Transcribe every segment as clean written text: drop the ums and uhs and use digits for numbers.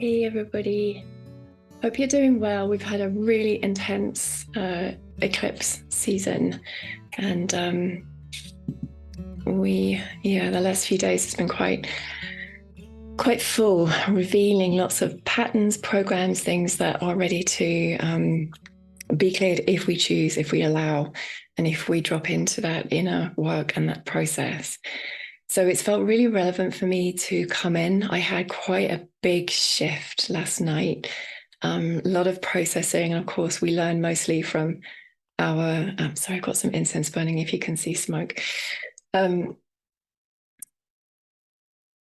Hey everybody, hope you're doing well. We've had a really intense eclipse season, and the last few days has been quite full, revealing lots of patterns, programs, things that are ready to be cleared if we choose, if we allow, and if we drop into that inner work and that process. So it's felt really relevant for me to come in. I had quite a big shift last night, a lot of processing. And of course, we learn mostly from our, sorry, I've got some incense burning if you can see smoke. I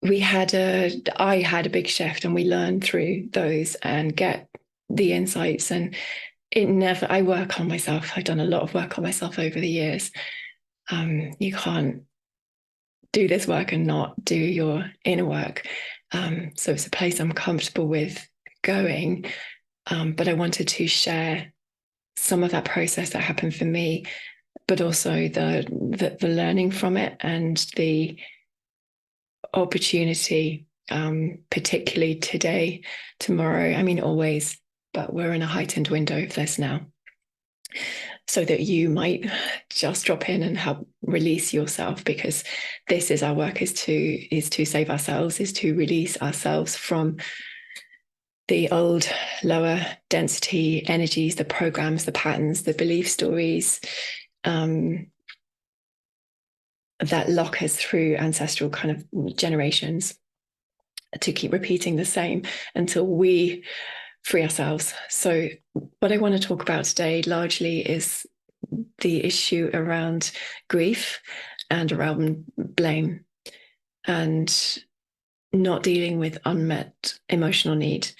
had a big shift, and we learn through those and get the insights. And I work on myself. I've done a lot of work on myself over the years. You can't do this work and not do your inner work. So it's a place I'm comfortable with going. But I wanted to share some of that process that happened for me, but also the learning from it and the opportunity, particularly today, tomorrow. I mean, always, but we're in a heightened window of this now. So that you might just drop in and help release yourself, because this is our work, is to save ourselves, is to release ourselves from the old lower density energies, the programs, the patterns, the belief stories that lock us through ancestral kind of generations, to keep repeating the same until we free ourselves. So what I want to talk about today largely is the issue around grief and around blame, and not dealing with unmet emotional need.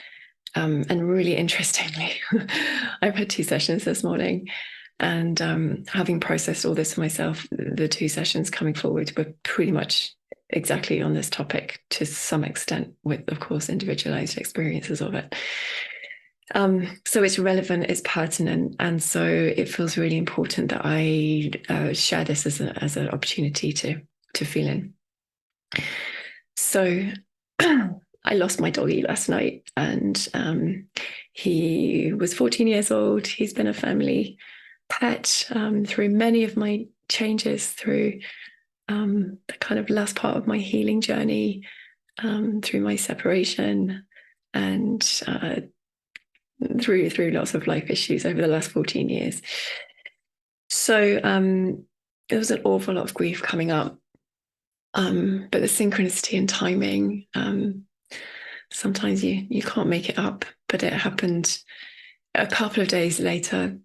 And really interestingly, I've had 2 sessions this morning, and having processed all this for myself, the 2 sessions coming forward were pretty much exactly on this topic to some extent, with, of course, individualized experiences of it. So it's relevant, it's pertinent, and so it feels really important that I share this as an opportunity to feel in. So I lost my doggy last night, and he was 14 years old. He's been a family pet through many of my changes, through the kind of last part of my healing journey, through my separation, and through lots of life issues over the last 14 years. So there was an awful lot of grief coming up, but the synchronicity and timing, sometimes you can't make it up, but it happened a couple of days later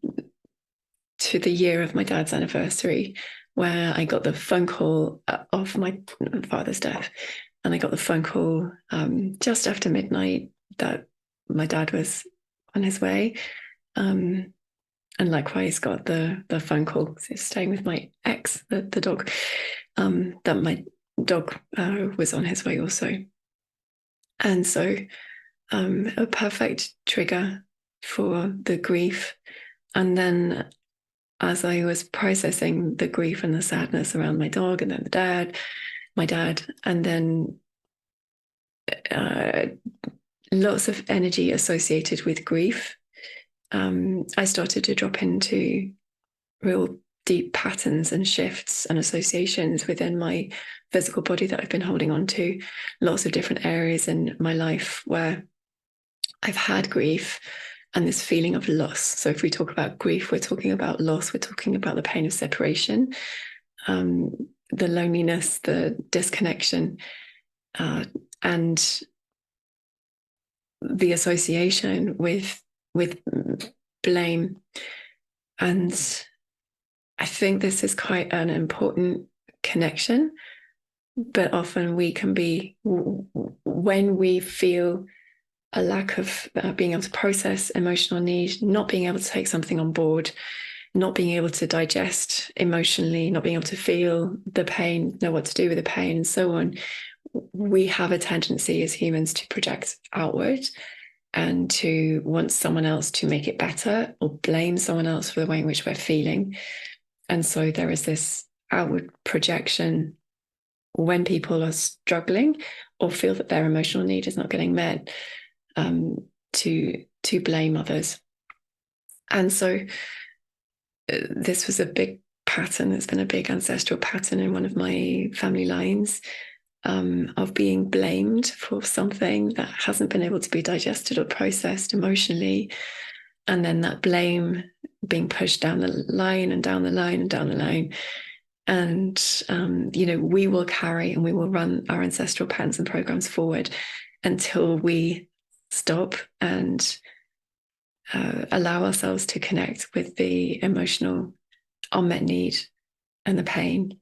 to the year of my dad's anniversary, where I got the phone call of my father's death. And I got the phone call just after midnight that my dad was on his way. And likewise got the phone call, so staying with my ex, the dog, that my dog was on his way also. And so a perfect trigger for the grief. And then as I was processing the grief and the sadness around my dog, and then my dad, and then lots of energy associated with grief, I started to drop into real deep patterns and shifts and associations within my physical body that I've been holding on to, lots of different areas in my life where I've had grief and this feeling of loss. So if we talk about grief, we're talking about loss, we're talking about the pain of separation, the loneliness, the disconnection, and the association with blame. And I think this is quite an important connection, but often we can be, when we feel a lack of being able to process emotional need, not being able to take something on board, not being able to digest emotionally, not being able to feel the pain, know what to do with the pain, and so on, we have a tendency as humans to project outward and to want someone else to make it better, or blame someone else for the way in which we're feeling. And so there is this outward projection when people are struggling or feel that their emotional need is not getting met. to blame others. And so this was a big pattern. It's been a big ancestral pattern in one of my family lines, of being blamed for something that hasn't been able to be digested or processed emotionally. And then that blame being pushed down the line and down the line and down the line. And, we will carry and we will run our ancestral patterns and programs forward until we stop and allow ourselves to connect with the emotional unmet need and the pain,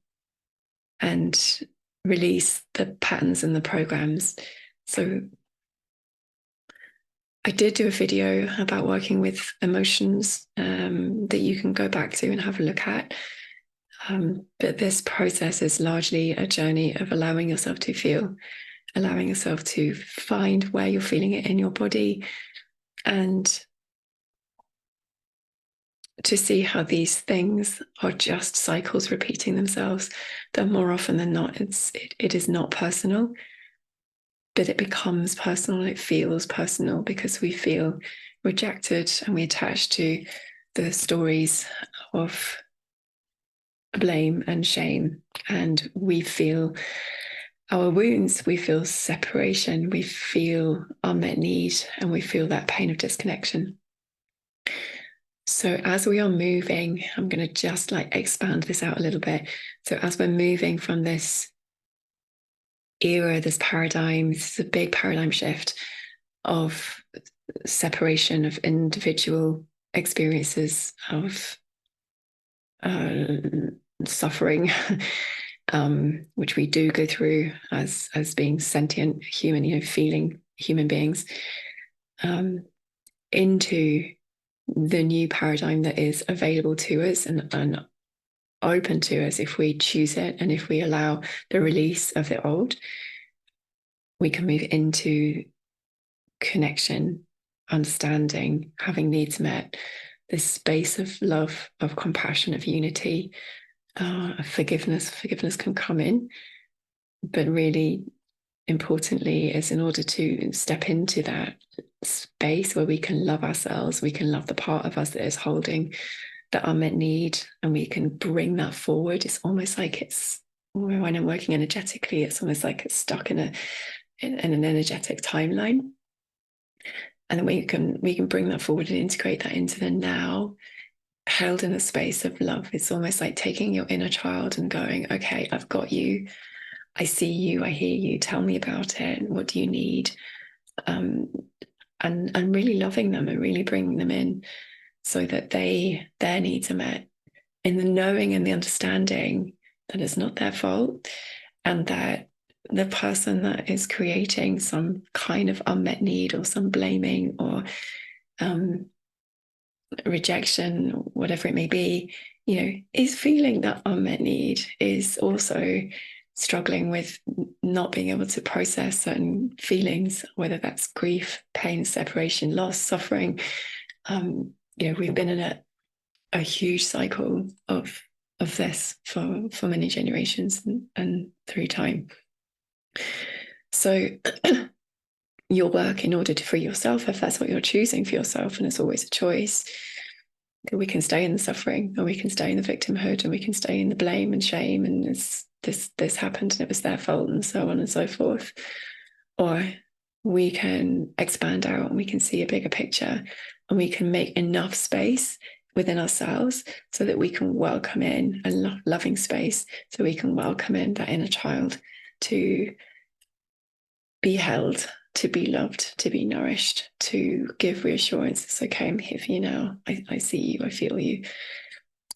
and release the patterns and the programs. So I did do a video about working with emotions that you can go back to and have a look at. But this process is largely a journey of allowing yourself to feel, allowing yourself to find where you're feeling it in your body, and to see how these things are just cycles repeating themselves, that more often than not, it is not personal, but it becomes personal. It feels personal because we feel rejected and we attach to the stories of blame and shame, and we feel our wounds, we feel separation, we feel unmet need, and we feel that pain of disconnection. So as we are moving, I'm going to just expand this out a little bit. So as we're moving from this era, this paradigm, this is a big paradigm shift of separation of individual experiences of suffering, which we do go through as being sentient human, feeling human beings, into the new paradigm that is available to us and open to us if we choose it, and if we allow the release of the old, we can move into connection, understanding, having needs met, this space of love, of compassion, of unity, of forgiveness. Forgiveness can come in, but really importantly is in order to step into that space where we can love ourselves, we can love the part of us that is holding that unmet need, and we can bring that forward. It's almost like it's, when I'm working energetically, it's almost like it's stuck in an energetic timeline, and then we can bring that forward and integrate that into the now, held in a space of love. It's almost like taking your inner child and going, okay, I've got you, I see you, I hear you, tell me about it, what do you need? And really loving them and really bringing them in so that their needs are met, in the knowing and the understanding that it's not their fault, and that the person that is creating some kind of unmet need or some blaming or rejection, whatever it may be, is feeling that unmet need, is also struggling with not being able to process certain feelings, whether that's grief, pain, separation, loss, suffering. We've been in a huge cycle of this for many generations and through time. So your work, in order to free yourself, if that's what you're choosing for yourself, and it's always a choice, we can stay in the suffering, or we can stay in the victimhood, and we can stay in the blame and shame, and this happened and it was their fault, and so on and so forth. Or we can expand out and we can see a bigger picture, and we can make enough space within ourselves so that we can welcome in a loving space, so we can welcome in that inner child to be held, to be loved, to be nourished, to give reassurance. It's okay, I'm here for you now. I see you, I feel you.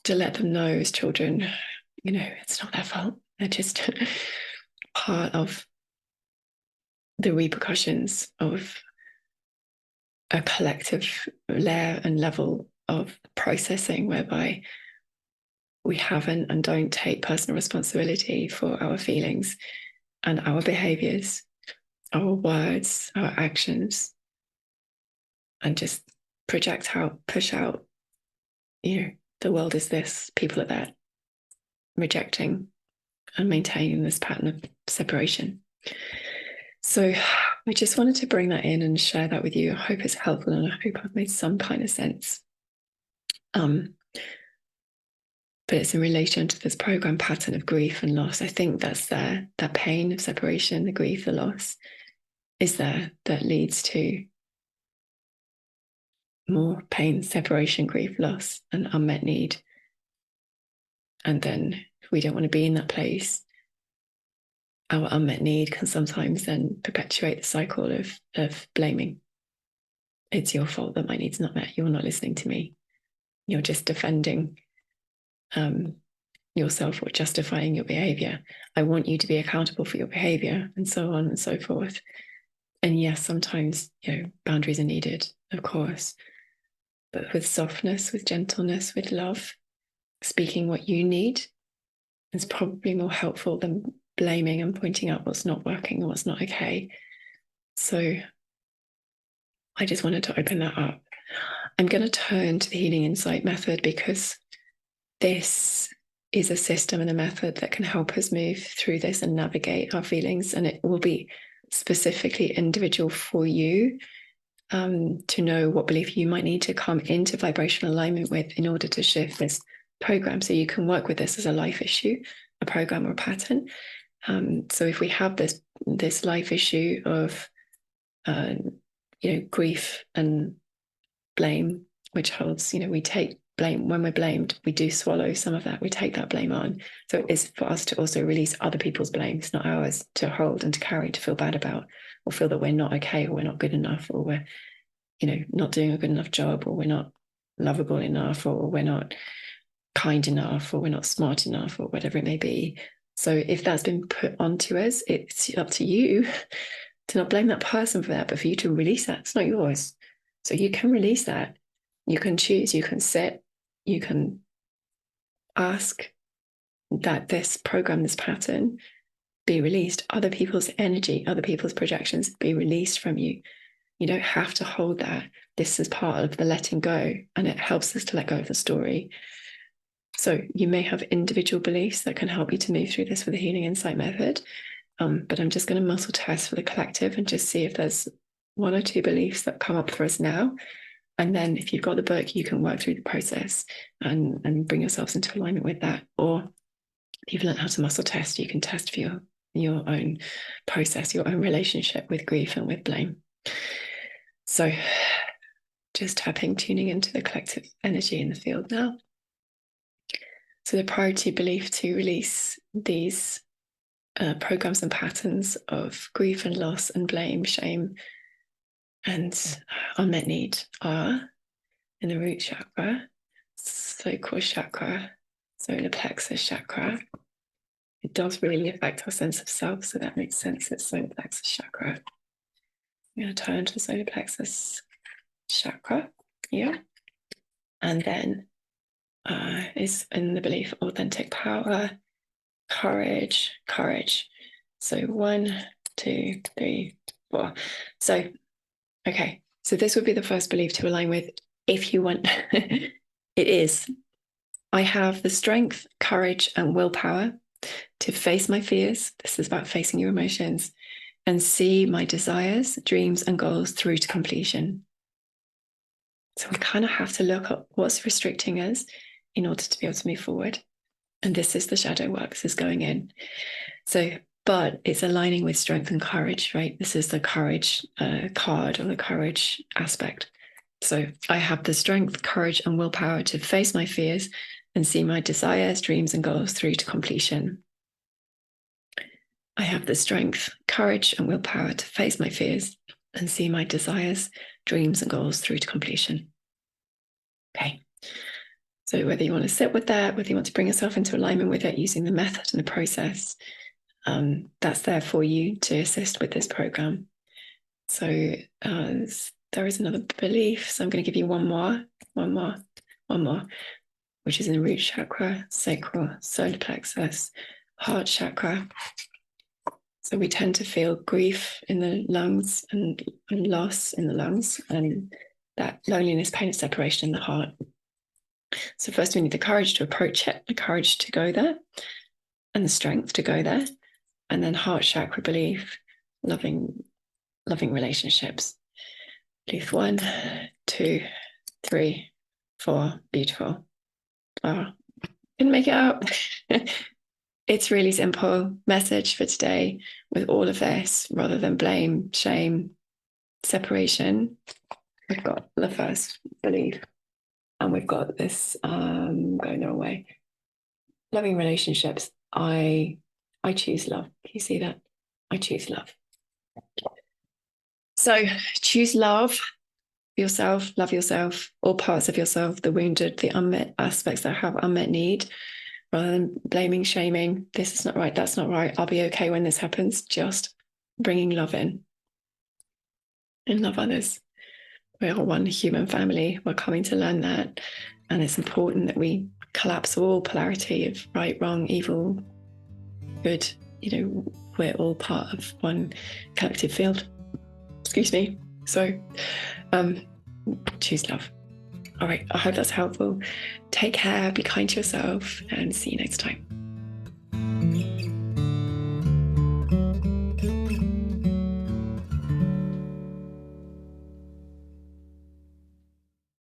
To let them know as children, it's not their fault. They're just part of the repercussions of a collective layer and level of processing, whereby we haven't and don't take personal responsibility for our feelings and our behaviors, our words, our actions, and just project out, push out, the world is this, people are that, rejecting and maintaining this pattern of separation. So I just wanted to bring that in and share that with you. I hope it's helpful, and I hope I've made some kind of sense. But it's in relation to this program pattern of grief and loss. I think that's there. That pain of separation, the grief, the loss is there, that leads to more pain, separation, grief, loss, and unmet need. And then if we don't want to be in that place, our unmet need can sometimes then perpetuate the cycle of blaming. It's your fault that my need's not met. You're not listening to me. You're just defending yourself or justifying your behavior. I want you to be accountable for your behavior, and so on and so forth. And yes, sometimes, boundaries are needed, of course, but with softness, with gentleness, with love, speaking what you need is probably more helpful than blaming and pointing out what's not working or what's not okay. So I just wanted to open that up. I'm going to turn to the Healing Insight method, because this is a system and a method that can help us move through this and navigate our feelings. And it will be specifically individual for you, to know what belief you might need to come into vibrational alignment with in order to shift this program. So you can work with this as a life issue, a program, or a pattern. So if we have this life issue of grief and blame, which holds, we take blame. When we're blamed, we do swallow some of that. We take that blame on. So it is for us to also release other people's blame. It's not ours to hold and to carry, to feel bad about, or feel that we're not okay, or we're not good enough, or we're, not doing a good enough job, or we're not lovable enough, or we're not kind enough, or we're not smart enough, or whatever it may be. So if that's been put onto us, it's up to you to not blame that person for that, but for you to release that. It's not yours. So you can release that. You can choose, you can sit, you can ask that this program, this pattern be released. Other people's energy, other people's projections be released from you. You don't have to hold that. This is part of the letting go, and it helps us to let go of the story. So you may have individual beliefs that can help you to move through this with the Healing Insight method. But I'm just going to muscle test for the collective and just see if there's one or two beliefs that come up for us now. And then if you've got the book, you can work through the process and bring yourselves into alignment with that. Or if you've learned how to muscle test, you can test for your own process, your own relationship with grief and with blame. So just tuning into the collective energy in the field now. So the priority belief to release these programs and patterns of grief and loss and blame, shame, and unmet need are in the root chakra, sacral chakra, solar plexus chakra. It does really affect our sense of self, so that makes sense. It's solar plexus chakra. I'm going to turn to the solar plexus chakra here. And then is in the belief of authentic power, courage. So 1, 2, 3, 4. So, okay. So this would be the first belief to align with, if you want. It is, I have the strength, courage, and willpower to face my fears. This is about facing your emotions, and see my desires, dreams, and goals through to completion. So we kind of have to look at what's restricting us in order to be able to move forward. And this is the shadow work. This is going in. So, but it's aligning with strength and courage, right? This is the courage card, or the courage aspect. So I have the strength, courage, and willpower to face my fears and see my desires, dreams, and goals through to completion. I have the strength, courage, and willpower to face my fears and see my desires, dreams, and goals through to completion. Okay. So whether you want to sit with that, whether you want to bring yourself into alignment with it using the method and the process, that's there for you to assist with this program. So there is another belief. So I'm going to give you one more, which is in the root chakra, sacral, solar plexus, heart chakra. So we tend to feel grief in the lungs and loss in the lungs, and that loneliness, pain, and separation in the heart. So first we need the courage to approach it, the courage to go there, and the strength to go there. And then heart chakra belief, loving loving relationships. Bluth 1, 2, 3, 4. Beautiful. Oh, didn't make it up. It's really simple. Message for today with all of this, rather than blame, shame, separation. We've got the first belief, and we've got this going the wrong way. Loving relationships. I choose love. Can you see that? I choose love. So choose love. Yourself, love yourself, all parts of yourself, the wounded, the unmet aspects that have unmet need, rather than blaming, shaming. This is not right, that's not right, I'll be okay when this happens. Just bringing love in and love others. We're all one human family. We're coming to learn that. And it's important that we collapse all polarity of right, wrong, evil, good. We're all part of one collective field. Excuse me. So, choose love. All right, I hope that's helpful. Take care, be kind to yourself, and see you next time.